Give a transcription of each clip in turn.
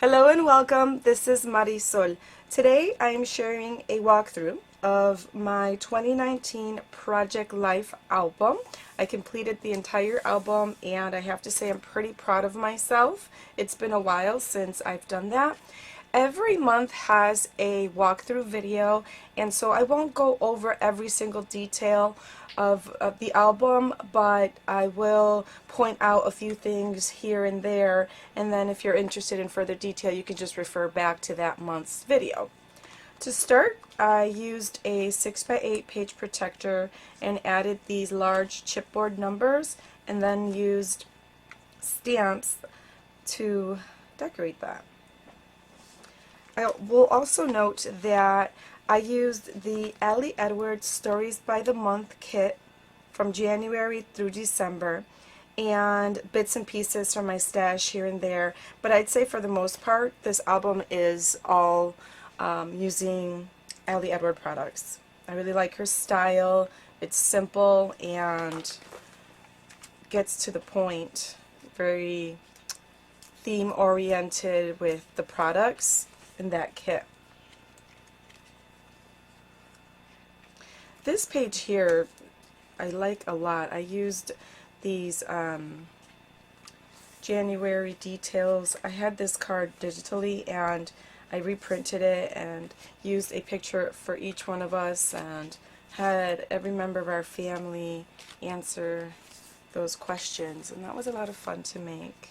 Hello and welcome. This is Marisol. Today I am sharing a walkthrough of my 2019 Project Life album. I completed the entire album and I have to say I'm pretty proud of myself. It's been a while since I've done that. Every month has a walkthrough video, and so I won't go over every single detail of the album, but I will point out a few things here and there, and then if you're interested in further detail you can just refer back to that month's video. To start, I used a 6x8 page protector and added these large chipboard numbers, and then used stamps to decorate that. I will also note that I used the Ellie Edwards Stories by the Month kit from January through December and bits and pieces from my stash here and there, but I'd say for the most part this album is all using Ellie Edwards products. I really like her style. It's simple and gets to the point, very theme oriented with the products in that kit. This page here I like a lot. I used these January details. I had this card digitally and I reprinted it and used a picture for each one of us and had every member of our family answer those questions, and that was a lot of fun to make.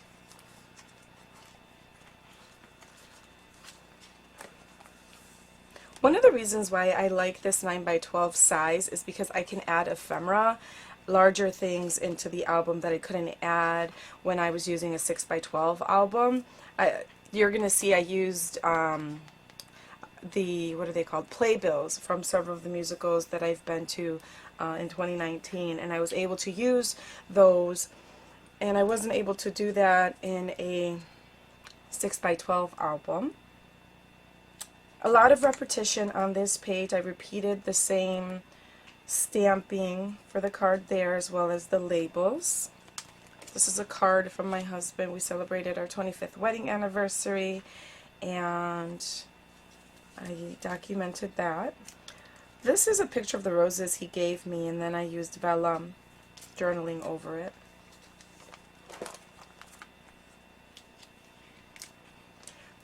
One of the reasons why I like this 9x12 size is because I can add ephemera, larger things into the album that I couldn't add when I was using a 6x12 album. You're going to see I used the, what are they called, playbills from several of the musicals that I've been to in 2019, and I was able to use those, and I wasn't able to do that in a 6x12 album. A lot of repetition on this page. I repeated the same stamping for the card there as well as the labels. This is a card from my husband. We celebrated our 25th wedding anniversary and I documented that. This is a picture of the roses he gave me, and then I used vellum journaling over it.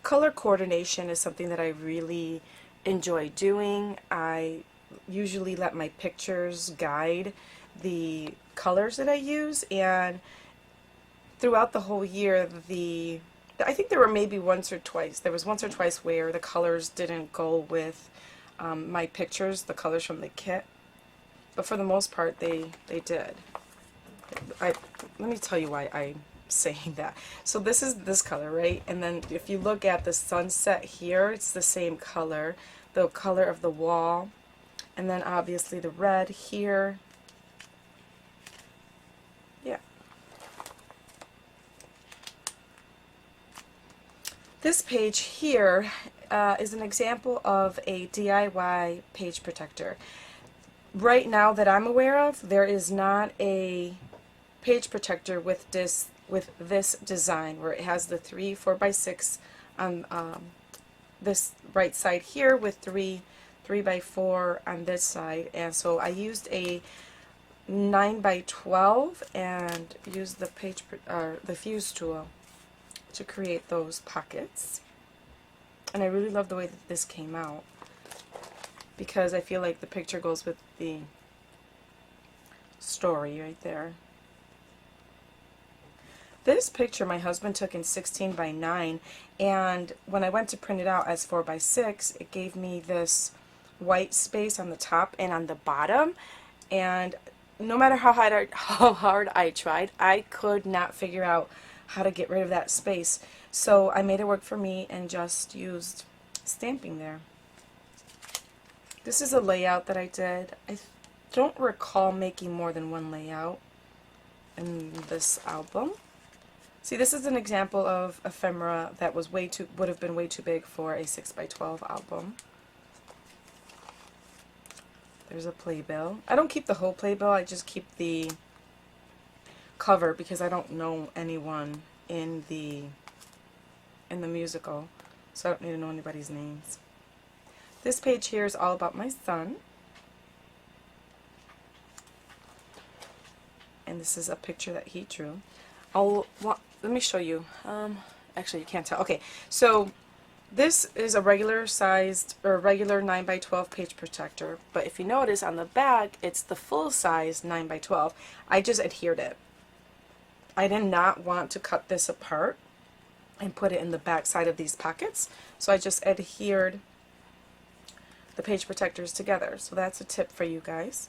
Color coordination is something that I really enjoy doing. I usually let my pictures guide the colors that I use, and throughout the whole year, I think there were maybe once or twice where the colors didn't go with my pictures, the colors from the kit, but for the most part they did. Let me tell you why I'm saying that. So this is this color, right? And then if you look at the sunset here, it's the same color, the color of the wall, and then obviously the red here. Yeah. This page here is an example of a DIY page protector. Right now that I'm aware of, there is not a page protector with this design where it has the 3 4x6 on this right side here with 3 3x4 on this side, and so I used a 9x12 and used the fuse tool to create those pockets. And I really love the way that this came out because I feel like the picture goes with the story right there. This picture my husband took in 16x9, and when I went to print it out as 4x6, it gave me this white space on the top and on the bottom, and no matter how hard I tried, I could not figure out how to get rid of that space. So I made it work for me and just used stamping there. This is a layout that I did. I don't recall making more than one layout in this album. See, this is an example of ephemera that was would have been way too big for a 6x12 album. There's a playbill. I don't keep the whole playbill, I just keep the cover because I don't know anyone in the in the musical, so I don't need to know anybody's names. This page here is all about my son. And this is a picture that he drew. Let me show you. Actually, you can't tell. Okay, so this is a regular sized or regular 9 by 12 page protector, but if you notice on the back, it's the full size 9 by 12. I just adhered it. I did not want to cut this apart and put it in the back side of these pockets, so I just adhered the page protectors together. So that's a tip for you guys.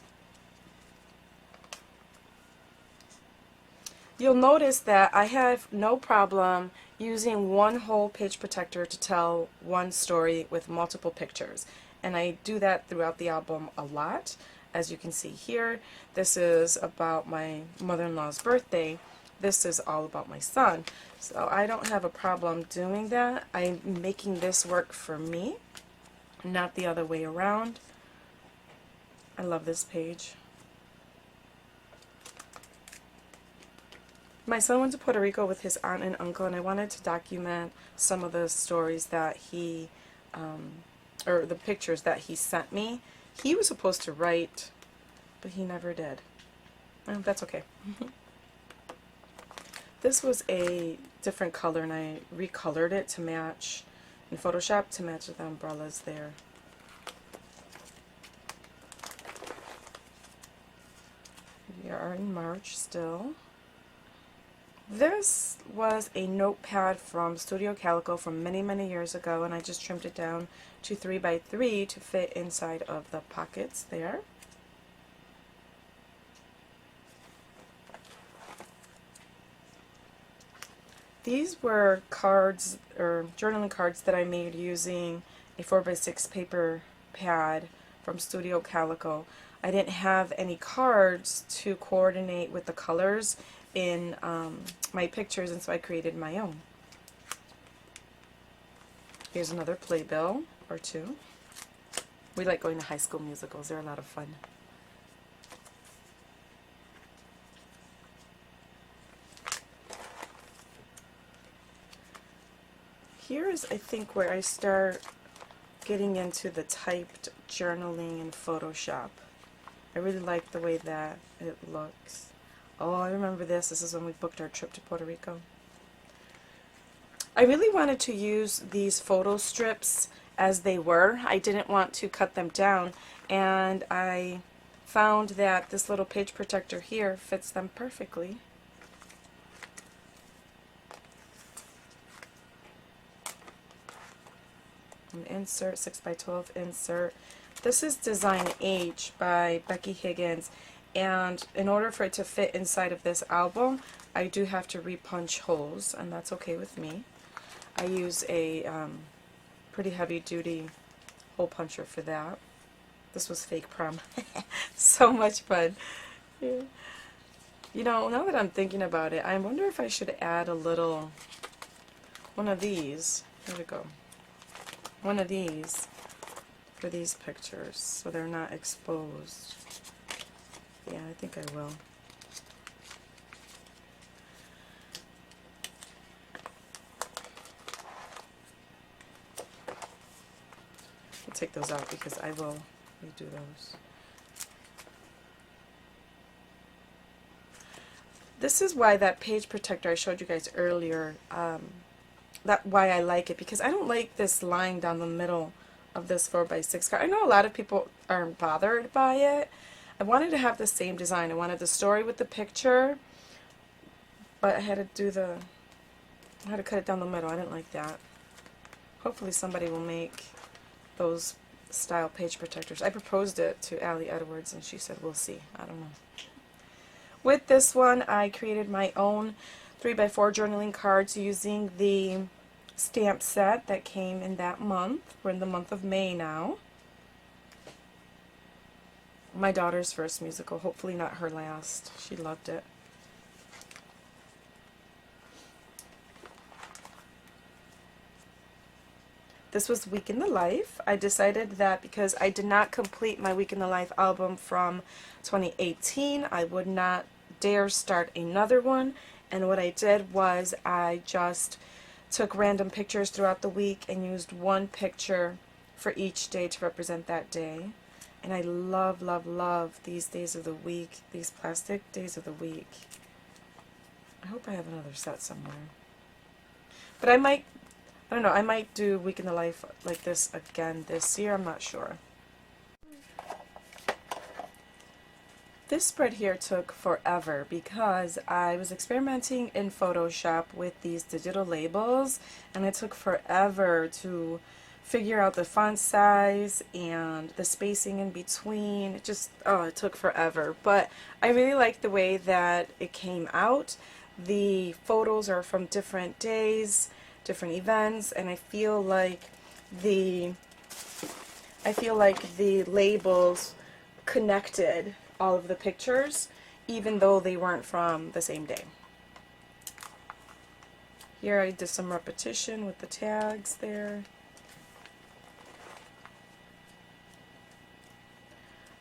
You'll notice that I have no problem using one whole page protector to tell one story with multiple pictures. And I do that throughout the album a lot. As you can see here, this is about my mother-in-law's birthday. This is all about my son. So I don't have a problem doing that. I'm making this work for me, not the other way around. I love this page. My son went to Puerto Rico with his aunt and uncle, and I wanted to document some of the stories that he, or the pictures that he sent me. He was supposed to write, but he never did. That's okay. This was a different color, and I recolored it to match, in Photoshop, to match the umbrellas there. We are in March still. This was a notepad from Studio Calico from many, many years ago, and I just trimmed it down to 3 by 3 to fit inside of the pockets there. These were cards, or journaling cards, that I made using a 4 by 6 paper pad from Studio Calico. I didn't have any cards to coordinate with the colors in my pictures, and so I created my own. Here's another playbill or two. We like going to high school musicals. They're a lot of fun. Here's, I think, where I start getting into the typed journaling in Photoshop. I really like the way that it looks. Oh, I remember this. This is when we booked our trip to Puerto Rico. I really wanted to use these photo strips as they were. I didn't want to cut them down, and I found that this little page protector here fits them perfectly. An insert, 6 by 12 insert. This is Design H by Becky Higgins. And in order for it to fit inside of this album, I do have to repunch holes, and that's okay with me. I use a pretty heavy-duty hole puncher for that. This was fake prom. So much fun. Yeah. You know, now that I'm thinking about it, I wonder if I should add a little, one of these. Here we go. One of these for these pictures, so they're not exposed. Yeah, I think I will. I'll take those out because I will redo those. This is why that page protector I showed you guys earlier, why I like it, because I don't like this line down the middle of this 4 by 6 card. I know a lot of people aren't bothered by it. I wanted to have the same design. I wanted the story with the picture, but I had to cut it down the middle. I didn't like that. Hopefully somebody will make those style page protectors. I proposed it to Allie Edwards, and she said, we'll see. I don't know. With this one, I created my own 3 by 4 journaling cards using the stamp set that came in that month. We're in the month of May now. My daughter's first musical, hopefully not her last. She loved it. This was Week in the Life. I decided that because I did not complete my Week in the Life album from 2018, I would not dare start another one. And what I did was I just took random pictures throughout the week and used one picture for each day to represent that day. And I love, love, love these days of the week, these plastic days of the week. I hope I have another set somewhere. But I don't know, I might do Week in the Life like this again this year, I'm not sure. This spread here took forever because I was experimenting in Photoshop with these digital labels, and it took forever to figure out the font size and the spacing in between. It just, oh, it took forever. But I really like the way that it came out. The photos are from different days, different events, and I feel like the labels connected all of the pictures, even though they weren't from the same day. Here I did some repetition with the tags there.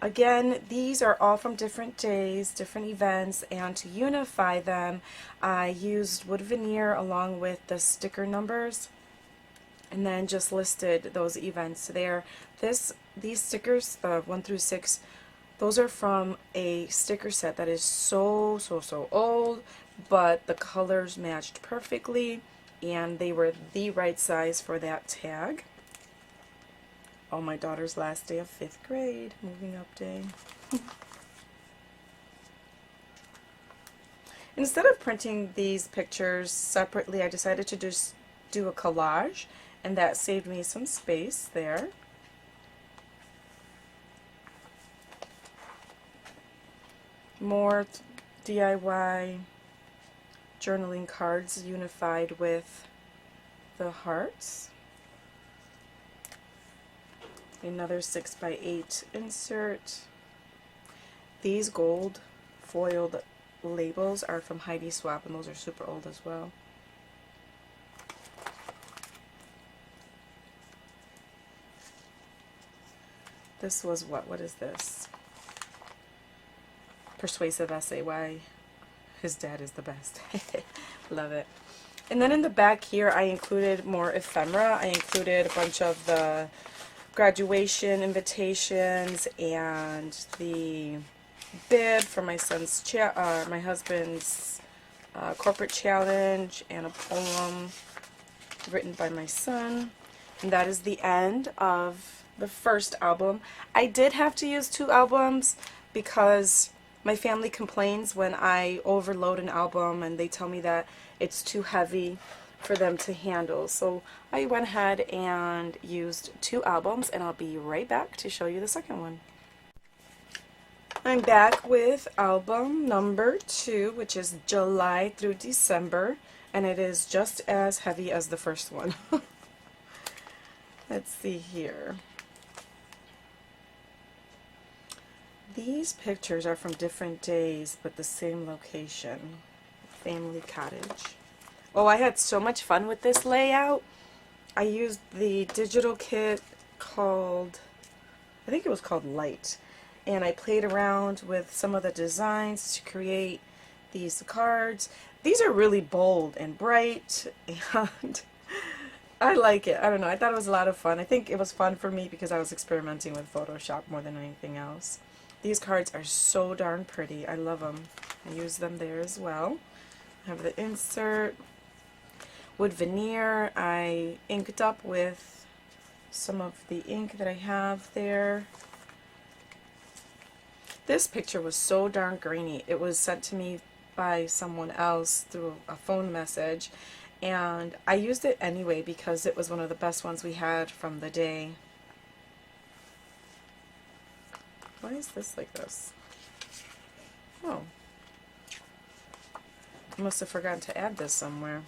Again, these are all from different days, different events, and to unify them, I used wood veneer along with the sticker numbers, and then just listed those events there. These stickers, the 1 through 6, those are from a sticker set that is so old, but the colors matched perfectly, and they were the right size for that tag. Oh, my daughter's last day of 5th grade, moving up day. Instead of printing these pictures separately, I decided to just do a collage, and that saved me some space there. More DIY journaling cards unified with the hearts. Another 6x8 insert. These gold foiled labels are from Heidi Swapp, and those are super old as well. This was what is this? Persuasive essay why his dad is the best. Love it. And then in the back here I included more ephemera. I included a bunch of the graduation invitations and the bib for my son's my husband's corporate challenge, and a poem written by my son. And that is the end of the first album. I did have to use 2 albums because my family complains when I overload an album and they tell me that it's too heavy for them to handle. So I went ahead and used 2 albums, and I'll be right back to show you the second one. I'm back with album number 2, which is July through December, and it is just as heavy as the first one. Let's see here. These pictures are from different days, but the same location. Family cottage. Oh, I had so much fun with this layout. I used the digital kit called, I think it was called Light. And I played around with some of the designs to create these cards. These are really bold and bright, and I like it. I don't know. I thought it was a lot of fun. I think it was fun for me because I was experimenting with Photoshop more than anything else. These cards are so darn pretty. I love them. I use them there as well. I have the insert. Wood veneer. I inked up with some of the ink that I have there. This picture was so darn grainy. It was sent to me by someone else through a phone message, and I used it anyway because it was one of the best ones we had from the day. Why is this like this? Oh. I must have forgotten to add this somewhere.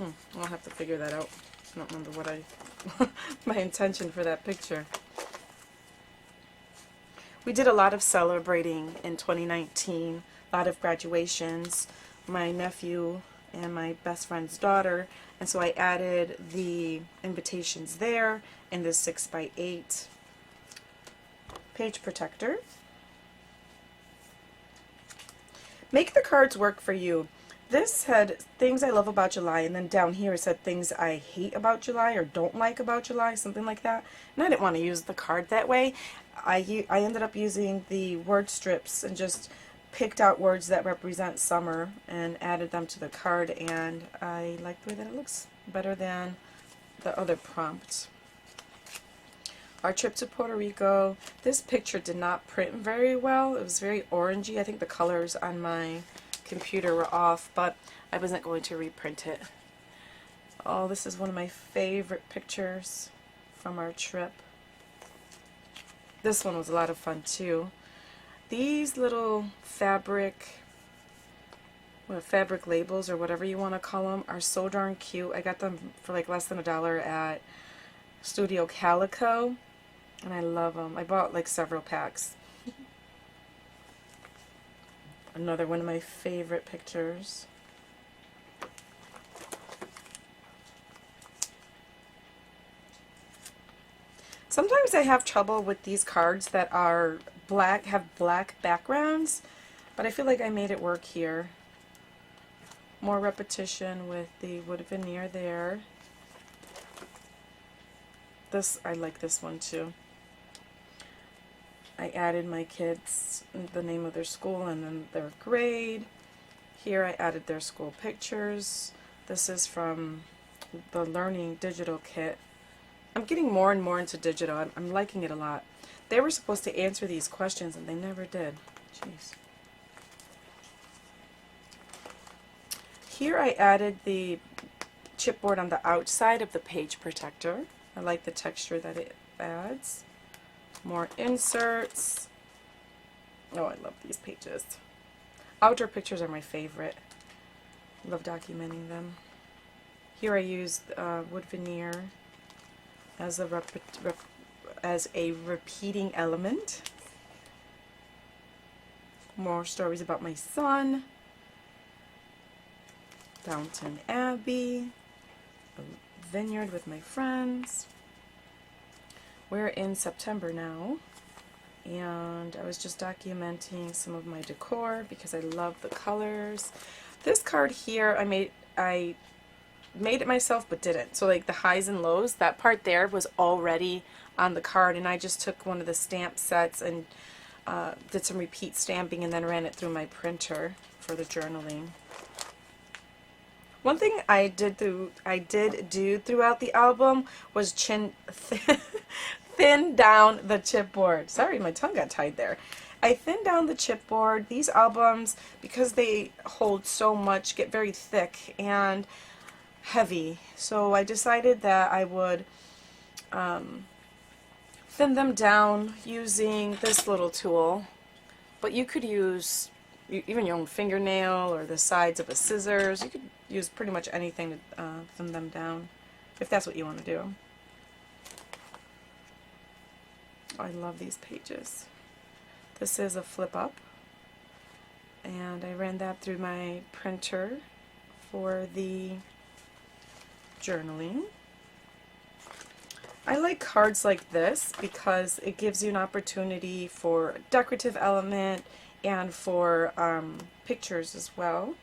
I'll have to figure that out. I don't remember what my intention for that picture. We did a lot of celebrating in 2019, a lot of graduations, my nephew and my best friend's daughter, and so I added the invitations there in this 6x8 page protector. Make the cards work for you. This had things I love about July, and then down here it said things I hate about July or don't like about July, something like that. And I didn't want to use the card that way. I ended up using the word strips and just picked out words that represent summer and added them to the card, and I like the way that it looks better than the other prompt. Our trip to Puerto Rico. This picture did not print very well. It was very orangey. I think the colors on my computer were off, but I wasn't going to reprint it. Oh, this is one of my favorite pictures from our trip. This one was a lot of fun too. These little fabric labels or whatever you want to call them are so darn cute. I got them for like less than $1 at Studio Calico, and I love them. I bought like several packs. Another one of my favorite pictures. Sometimes I have trouble with these cards that are black, have black backgrounds, but I feel like I made it work here. More repetition with the wood veneer there. I like this one too. I added my kids the name of their school and then their grade. Here I added their school pictures. This is from the Learning Digital Kit. I'm getting more and more into digital. I'm liking it a lot. They were supposed to answer these questions and they never did. Jeez. Here I added the chipboard on the outside of the page protector. I like the texture that it adds. More inserts. Oh, I love these pages. Outdoor pictures are my favorite. Love documenting them. Here I used wood veneer as a repeating element. More stories about my son. Downton Abbey. A vineyard with my friends. We're in September now, and I was just documenting some of my decor because I love the colors. This card here I made it myself but didn't. So like the highs and lows, that part there was already on the card, and I just took one of the stamp sets and did some repeat stamping and then ran it through my printer for the journaling. One thing I did do throughout the album was thin down the chipboard. Sorry, my tongue got tied there. I thinned down the chipboard. These albums, because they hold so much, get very thick and heavy. So I decided that I would thin them down using this little tool. But you could use even your own fingernail or the sides of a scissors. You could use pretty much anything to thin them down if that's what you want to do. I love these pages. This is a flip up, and I ran that through my printer for the journaling. I like cards like this because it gives you an opportunity for a decorative element and for pictures as well.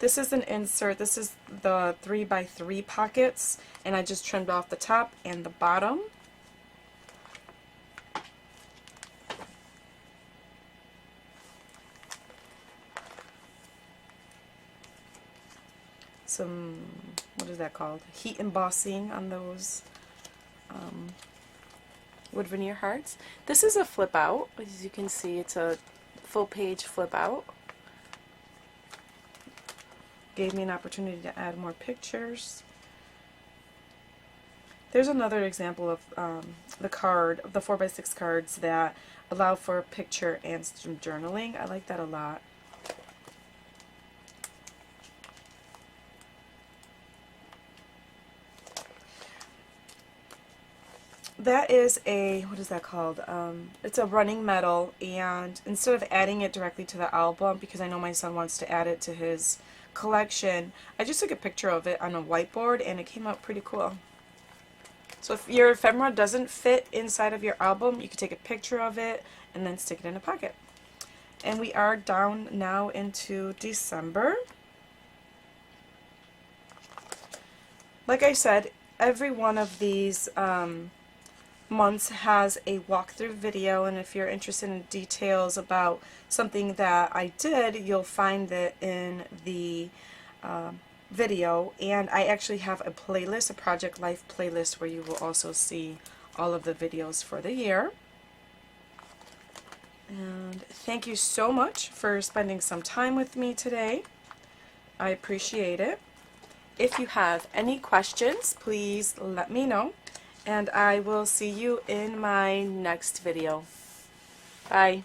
This is an insert. This is the 3x3 pockets, and I just trimmed off the top and the bottom. Some, what is that called? Heat embossing on those wood veneer hearts. This is a flip out. As you can see, it's a full page flip out. Gave me an opportunity to add more pictures. There's another example of the 4x6 cards that allow for a picture and some journaling. I like that a lot. That is a, what is that called? It's a running medal, and instead of adding it directly to the album, because I know my son wants to add it to his collection, I just took a picture of it on a whiteboard and it came out pretty cool. So if your ephemera doesn't fit inside of your album, you can take a picture of it and then stick it in a pocket. And we are down now into December. Like I said, every one of these months has a walkthrough video, and if you're interested in details about something that I did, you'll find it in the video. And I actually have a playlist, a Project Life playlist, where you will also see all of the videos for the year. And thank you so much for spending some time with me today. I appreciate it. If you have any questions, please let me know, and I will see you in my next video. Bye.